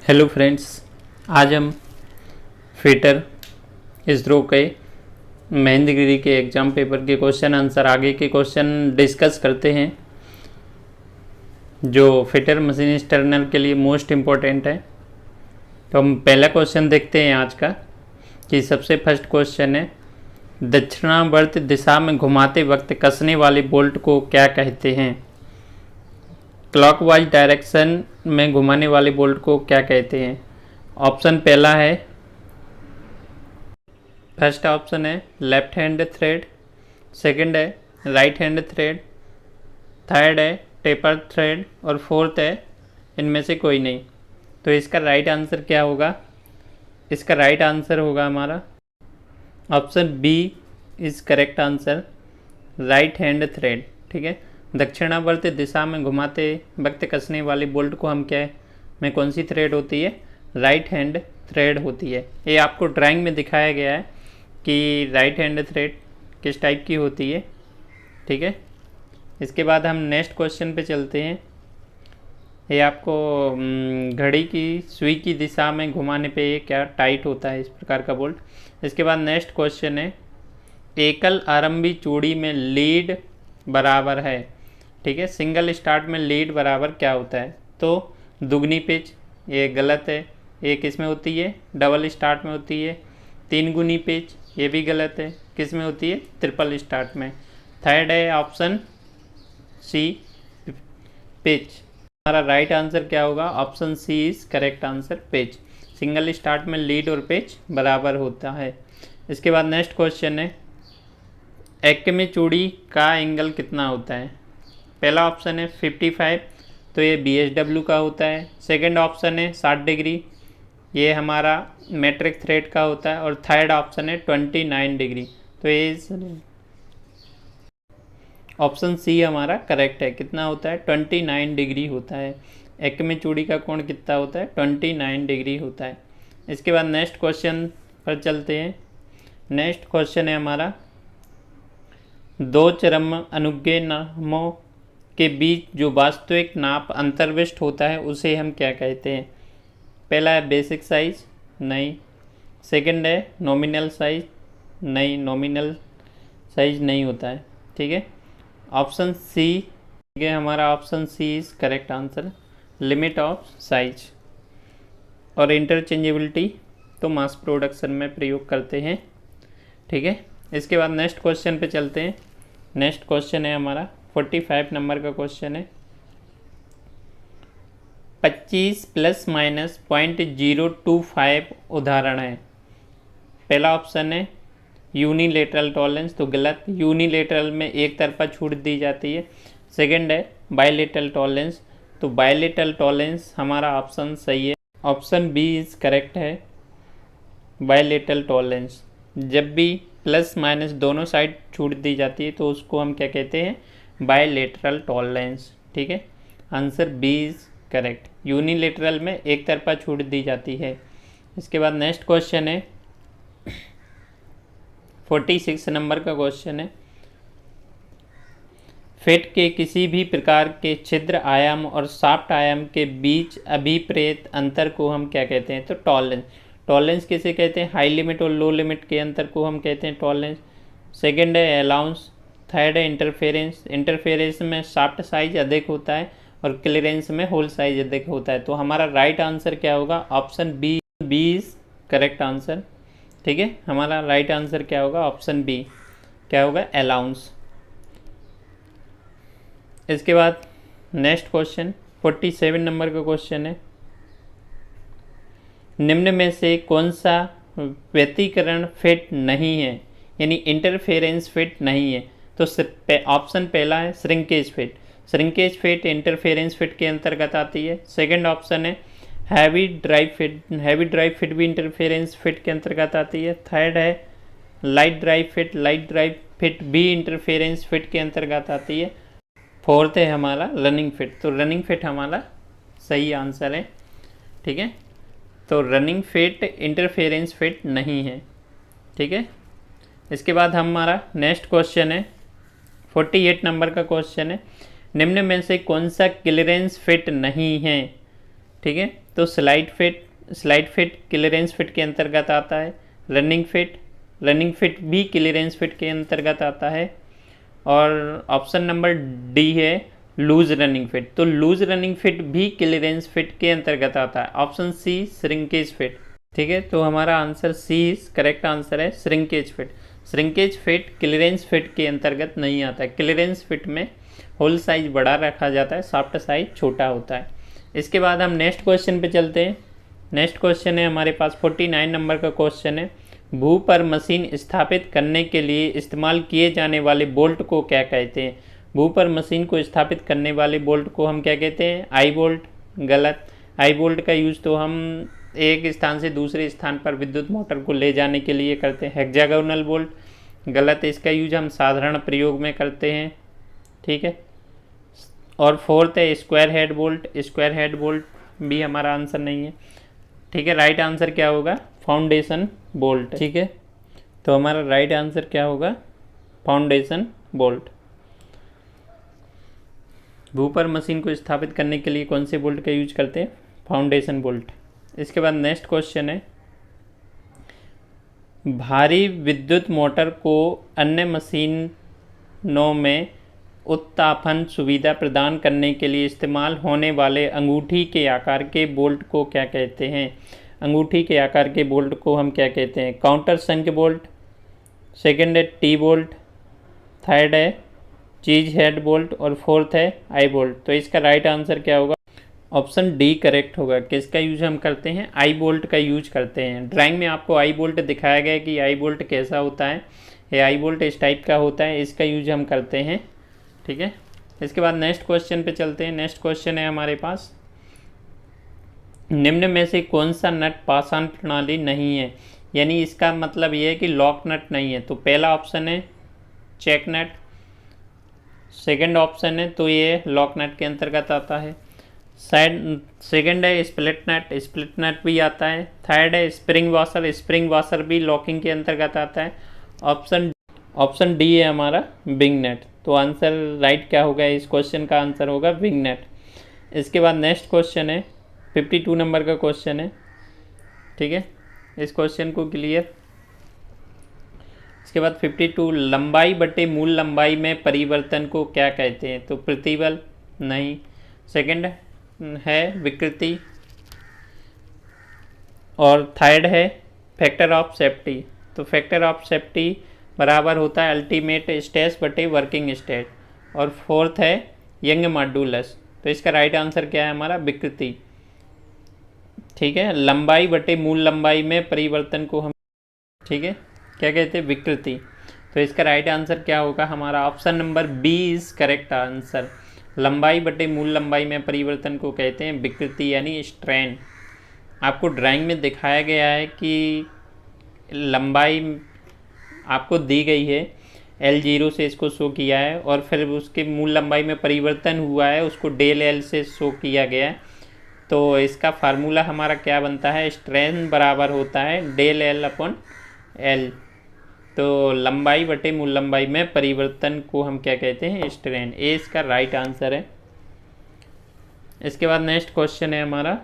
Hello friends, आज हम fitter ISRO के महेंद्रगिरी के एग्ज़ाम पेपर के क्वेश्चन आंसर आगे के क्वेश्चन डिस्कस करते हैं जो फिटर मशीनिस्ट टर्नर के लिए मोस्ट इम्पोर्टेंट है। तो हम पहला क्वेश्चन देखते हैं आज का कि सबसे फर्स्ट क्वेश्चन है, दक्षिणावर्त दिशा में घुमाते वक्त कसने वाले बोल्ट को क्या कहते हैं। क्लॉकवाइज डायरेक्शन में घुमाने वाले बोल्ट को क्या कहते हैं। ऑप्शन पहला है, फर्स्ट ऑप्शन है लेफ्ट हैंड थ्रेड, सेकंड है राइट हैंड थ्रेड, थर्ड है टेपर थ्रेड और फोर्थ है इनमें से कोई नहीं। तो इसका राइट आंसर क्या होगा? इसका राइट आंसर होगा हमारा option B is correct answer, right hand thread. ठीक है, दक्षिणावर्त दिशा में घुमाते वक्त कसने वाली बोल्ट को हम क्या है में कौन सी थ्रेड होती है? राइट हैंड थ्रेड होती है। ये आपको ड्राइंग में दिखाया गया है कि राइट हैंड थ्रेड किस टाइप की होती है। ठीक है, इसके बाद हम नेक्स्ट क्वेश्चन पे चलते हैं। ये आपको घड़ी की सुई की दिशा में घुमाने पे ये क्या टाइट होता है, इस प्रकार का बोल्ट। इसके बाद नेक्स्ट क्वेश्चन है, एकल आरंभी चूड़ी में लीड बराबर है। ठीक है, सिंगल स्टार्ट में लीड बराबर क्या होता है? तो दुगनी पिच, ये गलत है। ये किस में होती है? डबल स्टार्ट में होती है। तीन गुनी पिच, ये भी गलत है। किस में होती है? ट्रिपल स्टार्ट में। थर्ड है ऑप्शन सी पिच। हमारा राइट आंसर क्या होगा? Option C is correct answer, pitch. Single start में लीड और पिच बराबर होता है। इसके बाद नेक्स्ट क्वेश्चन है, एक्मे चूड़ी का एंगल कितना होता है? पहला ऑप्शन है 55, तो ये BSW का होता है। सेकंड ऑप्शन है 60 डिग्री, ये हमारा मैट्रिक थ्रेड का होता है। और थर्ड ऑप्शन है 29 डिग्री, तो ये ऑप्शन सी हमारा करेक्ट है। कितना होता है? 29 डिग्री होता है। एक्मे चूड़ी का कोण कितना होता है? 29 डिग्री होता है। इसके बाद नेक्स्ट क्वेश्चन पर चलते हैं। नेक्स्ट क्वेश्चन है हमारा, दो चरम अनुज्ञेय नामों के बीच जो वास्तविक नाप अंतर्विष्ट होता है उसे हम क्या कहते हैं? पहला है बेसिक साइज, नहीं। सेकंड है नॉमिनल साइज, नहीं, नॉमिनल साइज नहीं होता है। ठीक है, ऑप्शन सी, ठीक है, हमारा option C is correct answer, limit of size. और इंटरचेंजेबिलिटी तो मास प्रोडक्शन में प्रयोग करते हैं। ठीक है, इसके बाद नेक्स्ट क्वेश्चन पे चलते हैं। नेक्स्ट क्वेश्चन है हमारा 45 नंबर का क्वेश्चन है, 25 प्लस माइनस .025 उदाहरण है। पहला ऑप्शन है यूनिलेटरल टॉलरेंस, तो गलत। यूनिलेटरल में एक तरफा छूट दी जाती है। सेकंड है बायलेटरल टॉलरेंस, तो बायलेटरल टॉलरेंस हमारा ऑप्शन सही है, ऑप्शन बी इज करेक्ट है, बायलेटरल टॉलरेंस। जब भी प्लस माइनस दोनों साइड छूट दी जाती है तो उसको हम क्या कहते हैं? Bilateral tolerance. ठीक है, answer B is correct. Unilateral में एक तरफा छूट दी जाती है। इसके बाद नेक्स्ट क्वेश्चन है 46 नंबर का क्वेश्चन है, फिट के किसी भी प्रकार के छिद्र आयाम और शाफ्ट आयाम के बीच अभिप्रेत अंतर को हम क्या कहते हैं? तो टॉलरेंस। टॉलरेंस किसे कहते हैं? हाई लिमिट और लो लिमिट के अंतर को हम कहते हैं टॉलरेंस। सेकंड है अलाउंस, थर्ड है इंटरफेरेंस। इंटरफेरेंस में शाफ्ट साइज अधिक होता है और क्लियरेंस में होल साइज अधिक होता है। तो हमारा राइट आंसर क्या होगा? Option B, B is correct answer. ठीक है, हमारा राइट आंसर क्या होगा? ऑप्शन बी क्या होगा? अलाउंस। इसके बाद नेक्स्ट क्वेश्चन 47 नंबर का क्वेश्चन है, निम्न में से कौन सा व्यतिकरण फिट नहीं है, यानी इंटरफेरेंस फिट नहीं है? तो ऑप्शन पहला है shrinkage fit. Shrinkage fit interference fit के अंतर्गत आती है। सेकंड ऑप्शन है heavy drive fit, heavy drive fit भी इंटरफेरेंस फिट के अंतर्गत आती है। थर्ड है light drive fit, light drive fit भी इंटरफेरेंस फिट के अंतर्गत आती है। फोर्थ है हमारा रनिंग फिट, तो रनिंग फिट हमारा सही आंसर है। ठीक है, तो रनिंग फिट इंटरफेरेंस फिट नहीं है। ठीक है, इसके बाद हमारा नेक्स्ट क्वेश्चन है 48 नंबर का क्वेश्चन है, निम्न में से कौन सा क्लियरेंस फिट नहीं है? ठीक है। तो स्लाइड फिट क्लियरेंस फिट के अंतर्गत आता है। रनिंग फिट भी क्लियरेंस फिट के अंतर्गत आता है। और ऑप्शन नंबर डी है लूज रनिंग फिट, तो लूज रनिंग फिट भी क्लियरेंस फिट के अंतर्गत आता है। Option C shrinkage fit. ठीक है, तो हमारा आंसर सी करेक्ट आंसर है shrinkage fit. Shrinkage fit clearance fit के अंतर्गत नहीं आता है। क्लियरेंस फिट में होल साइज बड़ा रखा जाता है, शाफ्ट साइज छोटा होता है। इसके बाद हम नेक्स्ट क्वेश्चन पे चलते हैं। नेक्स्ट क्वेश्चन है हमारे पास 49 नंबर का क्वेश्चन है। भू पर मशीन स्थापित करने के लिए इस्तेमाल किए जाने वाले बोल्ट को क्या कहते हैं? भू पर मशीन को स्थापित करने वाले बोल्ट को हम क्या कहते हैं? Eye bolt. गलत। आई बोल्ट का यूज़ तो हम एक स्थान से दूसरे स्थान पर विद्युत मोटर को ले जाने के लिए करते हैं। Hexagonal bolt. गलत। इसका यूज हम साधारण प्रयोग में करते हैं। ठीक है। और फोर्थ है square head bolt. Square head bolt भी हमारा आंसर नहीं है। ठीक है, राइट आंसर क्या होगा? Foundation bolt. ठीक है, तो हमारा राइट आंसर क्या होगा? Foundation bolt. भू पर मशीन को स्थापित करने के लिए कौन से बोल्ट का यूज करते हैं? Foundation bolt. इसके बाद नेक्स्ट क्वेश्चन है, भारी विद्युत मोटर को अन्य मशीनों में उत्तापन सुविधा प्रदान करने के लिए इस्तेमाल होने वाले अंगूठी के आकार के बोल्ट को क्या कहते हैं? अंगूठी के आकार के बोल्ट को हम क्या कहते हैं? काउंटर संक बोल्ट। सेकंड है टी बोल्ट। थर्ड है चीज हेड बोल्ट और फोर्थ है आई बोल्ट। तो इसका राइट आंसर क्या होगा? ऑप्शन डी करेक्ट होगा। किसका यूज हम करते हैं? आई बोल्ट का यूज करते हैं। ड्राइंग में आपको आई बोल्ट दिखाया गया है कि आई बोल्ट कैसा होता है। ये आई बोल्ट इस टाइप का होता है, इसका यूज हम करते हैं। ठीक है, इसके बाद नेक्स्ट क्वेश्चन पे चलते हैं। नेक्स्ट क्वेश्चन है हमारे पास, निम्न में से कौन सा नट पाषाण प्रणाली नहीं है? यानी इसका मतलब ये है कि लॉक नट नहीं है। तो पहला ऑप्शन है चेक नट। सेकंड ऑप्शन है तो ये लॉक नट के अंतर्गत आता है। सेकंड है स्प्लिट नट। स्प्लिट नट भी आता है। थर्ड है स्प्रिंग वॉशर। स्प्रिंग वॉशर भी लॉकिंग के अंतर्गत आता है। ऑप्शन डी है हमारा विंग नट। तो आंसर राइट क्या होगा? इस क्वेश्चन का आंसर होगा विंग नट। इसके बाद नेक्स्ट क्वेश्चन है 52 नंबर का क्वेश्चन है। ठीक है, इस क्वेश्चन को क्लियर। इसके बाद 52, लंबाई बटे मूल लंबाई में परिवर्तन को क्या कहते हैं? तो प्रतिबल नहीं। सेकंड है विकृति और थर्ड है फैक्टर ऑफ सेफ्टी। तो फैक्टर ऑफ सेफ्टी बराबर होता है अल्टीमेट स्ट्रेस बटे वर्किंग स्टेट। और फोर्थ है यंग मॉड्यूलस। तो इसका राइट आंसर क्या है हमारा? विकृति। ठीक है, लंबाई बटे मूल लंबाई में परिवर्तन को हम ठीक है क्या कहते हैं? विकृति। तो इसका राइट आंसर क्या होगा हमारा? Option number B is correct answer. लंबाई बटे मूल लंबाई में परिवर्तन को कहते हैं विकृति यानी स्ट्रेन। आपको ड्राइंग में दिखाया गया है कि लंबाई आपको दी गई है, L0 से इसको शो किया है और फिर उसके मूल लंबाई में परिवर्तन हुआ है, उसको डेल L से शो किया गया है। तो इसका फार्मूला हमारा क्या बनता है? स्ट्रेन बराबर होता है डेल L अपॉन L। तो लंबाई बटे मूल लंबाई में परिवर्तन को हम क्या कहते हैं? स्ट्रेन। ए इसका राइट आंसर है। इसके बाद नेक्स्ट क्वेश्चन है हमारा,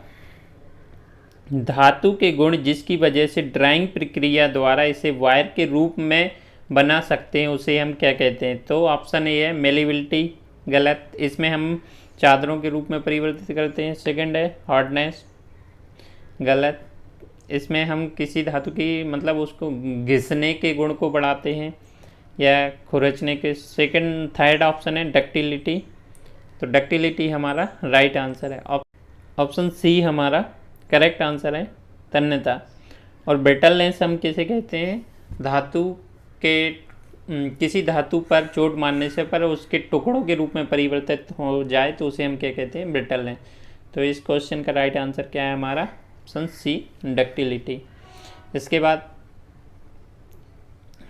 धातु के गुण जिसकी वजह से ड्राइंग प्रक्रिया द्वारा इसे वायर के रूप में बना सकते हैं उसे हम क्या कहते हैं? तो ऑप्शन ए है मेलेबिलिटी। गलत। इसमें हम चादरों के रूप में परिवर्तित करते हैं। सेकंड है हार्डनेस। गलत। इसमें हम किसी धातु की मतलब उसको घिसने के गुण को बढ़ाते हैं या खुरचने के। थर्ड ऑप्शन है डक्टिलिटी। तो डक्टिलिटी हमारा राइट आंसर है। ऑप्शन सी हमारा करेक्ट आंसर है तन्यता। और ब्रिटलनेस हम किसे कहते हैं? धातु के किसी धातु पर चोट मारने से पर उसके टुकड़ों के रूप में परिवर्तित हो जाए तो उसे हम क्या कहते हैं? ब्रिटलनेस। तो इस क्वेश्चन का राइट आंसर क्या है हमारा? Option C ductility. इसके बाद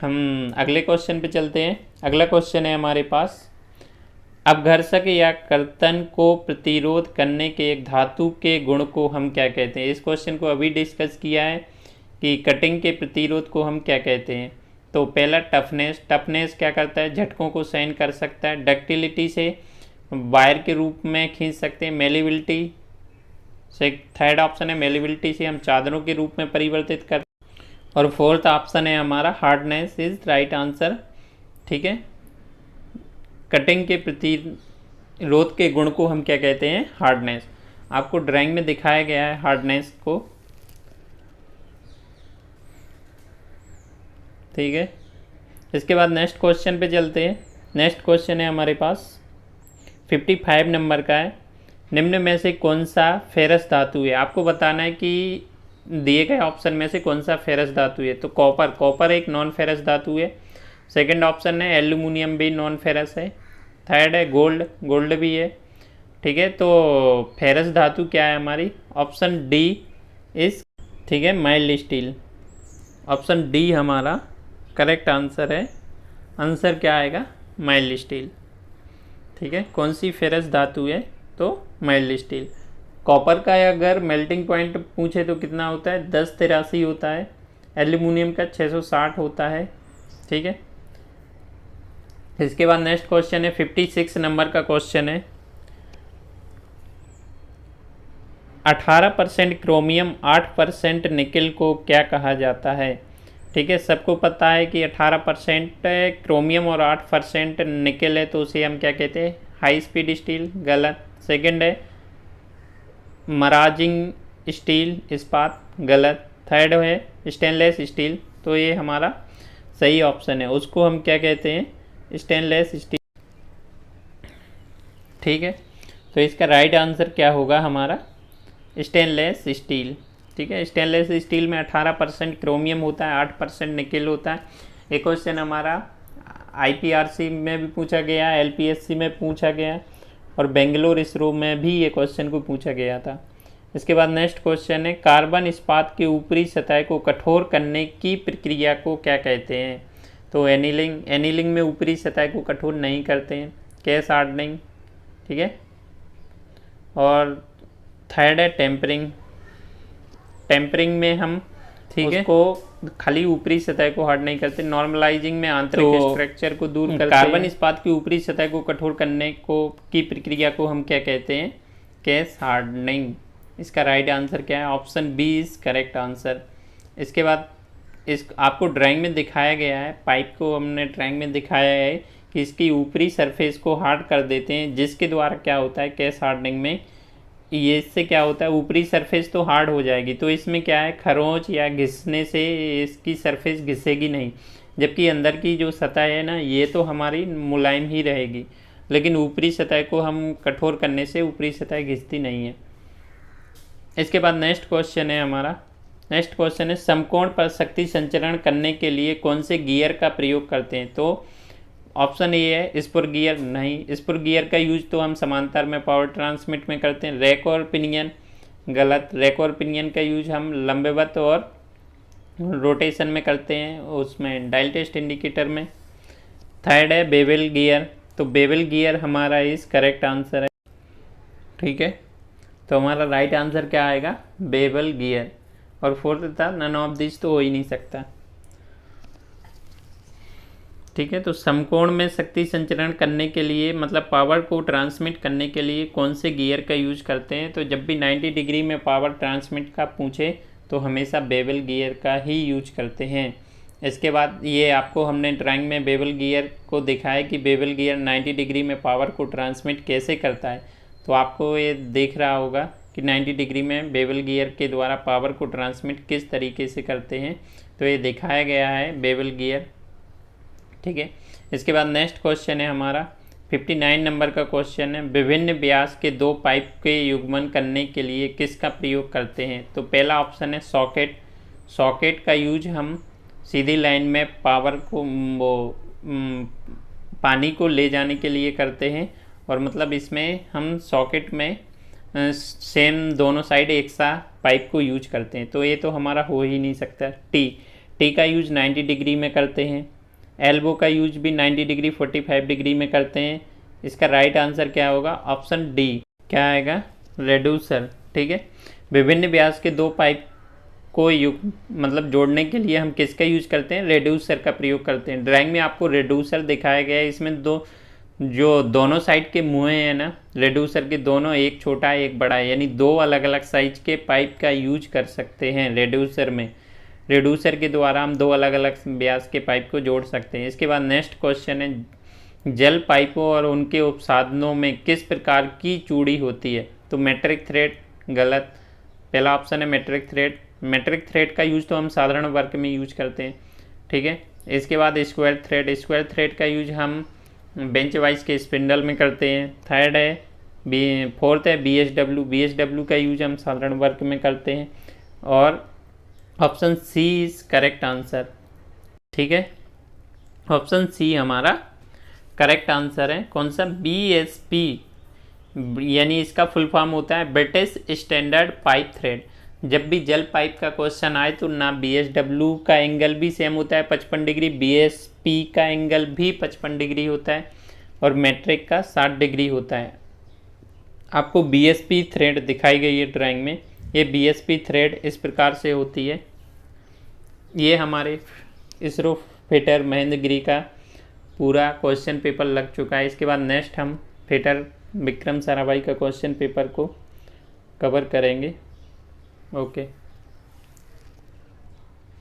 हम अगले क्वेश्चन पे चलते हैं। अगला क्वेश्चन है हमारे पास, अपघर्षक या कर्तन को प्रतिरोध करने के एक धातु के गुण को हम क्या कहते हैं? इस क्वेश्चन को अभी डिस्कस किया है कि कटिंग के प्रतिरोध को हम क्या कहते हैं। तो पहला टफनेस। टफनेस क्या करता है? झटकों को सहन कर सकता है। डक्टिलिटी से वायर के रूप में खींच सकते हैं। मेलेबिलिटी थर्ड ऑप्शन है मेलेबिलिटी से हम चादरों के रूप में परिवर्तित कर, और फोर्थ ऑप्शन है हमारा हार्डनेस इज राइट आंसर। ठीक है, कटिंग के प्रतिरोध के गुण को हम क्या कहते हैं, हार्डनेस। आपको ड्राइंग में दिखाया गया है हार्डनेस को। ठीक है, इसके बाद नेक्स्ट क्वेश्चन पे चलते हैं। नेक्स्ट क्वेश्चन है हमारे पास 55 नंबर का है। निम्न में से कौन सा फेरस धातु है? आपको बताना है कि दिए गए ऑप्शन में से कौन सा फेरस धातु है। तो कॉपर एक नॉन फेरस धातु है। सेकंड ऑप्शन है एल्यूमिनियम भी नॉन फेरस है। थर्ड है गोल्ड भी है। ठीक है, तो फेरस धातु क्या है हमारी? ऑप्शन डी इस, ठीक है, माइल्ड स्टील। ऑप्शन डी हमारा करेक्ट आंसर है। आंसर क्या आएगा? Mild steel. ठीक है, कौन सी फेरस धातु है? तो माइल्ड स्टील। कॉपर का अगर मेल्टिंग पॉइंट पूछे तो कितना होता है? 1083 होता है। एल्यूमिनियम का 660 होता है। ठीक है, इसके बाद नेक्स्ट क्वेश्चन है 56 नंबर का क्वेश्चन है। 18% क्रोमियम 8% निकेल को क्या कहा जाता है? ठीक है, सबको पता है कि 18% क्रोमियम और 8% निकेल है, तो उसे हम क्या कहते हैं? High speed steel. गलत। सेकंड है मराजिंग स्टील, इस्पात। गलत। थर्ड है स्टेनलेस स्टील, तो ये हमारा सही ऑप्शन है, उसको हम क्या कहते हैं? Stainless steel. ठीक है, तो इसका राइट आंसर क्या होगा हमारा? Stainless steel. ठीक है, स्टेनलेस स्टील में 18% क्रोमियम होता है, 8% निकेल होता है। एक क्वेश्चन हमारा IPRC में भी पूछा गया, LPSC में पूछा गया, और बेंगलोर इसरो में भी ये क्वेश्चन को पूछा गया था। इसके बाद नेक्स्ट क्वेश्चन है कार्बन इस्पात की ऊपरी सतह को कठोर करने की प्रक्रिया को क्या कहते हैं? तो एनीलिंग में ऊपरी सतह को कठोर नहीं करते हैं, कैस हार्डनिंग। ठीक है, और थर्ड है टेम्परिंग में हम, ठीक है, उसको खाली ऊपरी सतह को हार्ड नहीं करते। नॉर्मलाइजिंग में आंतरिक स्ट्रक्चर को दूर करते हैं। कार्बन इस्पात की ऊपरी सतह को कठोर करने की प्रक्रिया को हम क्या कहते हैं? Case hardening. इसका राइट आंसर क्या है? Option B is correct answer. इसके बाद आपको ड्राइंग में दिखाया गया है, पाइप को हमने ड्राइंग में दिखाया है कि इसकी ऊपरी सरफेस को हार्ड कर देते हैं, जिसके द्वारा क्या होता है? कैस हार्डनिंग में ये इससे क्या होता है? ऊपरी सरफेस तो हार्ड हो जाएगी, तो इसमें क्या है? खरोंच या घिसने से इसकी सरफेस घिसेगी नहीं, जबकि अंदर की जो सतह है ना, ये तो हमारी मुलायम ही रहेगी, लेकिन ऊपरी सतह को हम कठोर करने से ऊपरी सतह घिसती नहीं है। इसके बाद नेक्स्ट क्वेश्चन है हमारा, नेक्स्ट क्वेश्चन है समकोण पर शक्ति संचरण करने के लिए कौन से गियर का प्रयोग करते हैं? तो ऑप्शन ए है स्पुर गियर। नहीं, स्पुर गियर का यूज तो हम समांतर में पावर ट्रांसमिट में करते हैं। रैक और पिनियन। गलत। रैक और पिनियन का यूज हम लंबवत और रोटेशन में करते हैं, उसमें डायल टेस्ट इंडिकेटर में। थर्ड है बेवल गियर, तो बेवल गियर हमारा इस करेक्ट आंसर है। ठीक है, तो हमारा राइट आंसर क्या आएगा? Bevel gear. और फोर्थ था नन ऑफ दिस, तो हो ही नहीं सकता। ठीक है, तो समकोण में शक्ति संचरण करने के लिए, मतलब पावर को ट्रांसमिट करने के लिए कौन से गियर का यूज करते हैं? तो जब भी 90 डिग्री में पावर ट्रांसमिट का पूछे तो हमेशा बेवल गियर का ही यूज करते हैं। इसके बाद ये आपको हमने ड्राइंग में बेवल गियर को दिखाया कि बेवल गियर 90 डिग्री में पावर को ट्रांसमिट कैसे करता है। तो आपको ये देख रहा होगा कि 90 डिग्री में बेवल गियर के द्वारा पावर को ट्रांसमिट किस तरीके से करते हैं, तो ये दिखाया गया है बेवल गियर। ठीक है, इसके बाद नेक्स्ट क्वेश्चन है हमारा 59 नंबर का क्वेश्चन है विभिन्न व्यास के दो पाइप के युग्मन करने के लिए किसका प्रयोग करते हैं? तो पहला ऑप्शन है सॉकेट का यूज हम सीधी लाइन में पावर को पानी को ले जाने के लिए करते हैं, और मतलब इसमें हम सॉकेट में सेम दोनों साइड एक सा पाइप को यूज करते हैं, तो ये तो हमारा हो ही नहीं सकता। टी का यूज 90 डिग्री में करते हैं। एल्बो का यूज भी 90 डिग्री 45 डिग्री में करते हैं। इसका राइट आंसर क्या होगा? Option D. क्या आएगा? रेड्यूसर। ठीक है, विभिन्न व्यास के दो पाइप को मतलब जोड़ने के लिए हम किसका यूज करते हैं? रेड्यूसर का प्रयोग करते हैं। ड्राइंग में आपको रेड्यूसर दिखाया गया है, इसमें जो दोनों साइड के मुँह हैं ना रेड्यूसर के, दोनों एक छोटा है एक बड़ा है, यानी दो अलग अलग साइज के पाइप का यूज कर सकते हैं रेड्यूसर में। रेड्यूसर के द्वारा हम दो अलग अलग व्यास के पाइप को जोड़ सकते हैं। इसके बाद नेक्स्ट क्वेश्चन है, जल पाइपों और उनके उपसाधनों में किस प्रकार की चूड़ी होती है? तो मेट्रिक थ्रेड गलत, पहला ऑप्शन है मेट्रिक थ्रेड। मेट्रिक थ्रेड का यूज तो हम साधारण वर्क में यूज करते हैं, ठीक है। इसके बाद स्क्वायर थ्रेड, स्क्वायर थ्रेड का यूज हम बेंच वाइज के स्पिंडल में करते हैं। थर्ड है फोर्थ है BSW, BSW का यूज हम साधारण वर्क में करते हैं। और option C is correct answer, ठीक है। ऑप्शन सी हमारा करेक्ट आंसर है। कौन सा? BSP, यानी इसका फुल फॉर्म होता है ब्रिटिश स्टैंडर्ड पाइप थ्रेड। जब भी जल पाइप का क्वेश्चन आए तो ना BSW का एंगल भी सेम होता है 55 डिग्री, BSP का एंगल भी 55 डिग्री होता है और मेट्रिक का 60 डिग्री होता है। आपको BSP थ्रेड दिखाई गई है ड्राइंग में। ये BSP थ्रेड इस प्रकार से होती है। ये हमारे इसरो फिटर महेंद्रगिरी का पूरा क्वेश्चन पेपर लग चुका है। इसके बाद नेक्स्ट हम फिटर विक्रम साराभाई का क्वेश्चन पेपर को कवर करेंगे। ओके।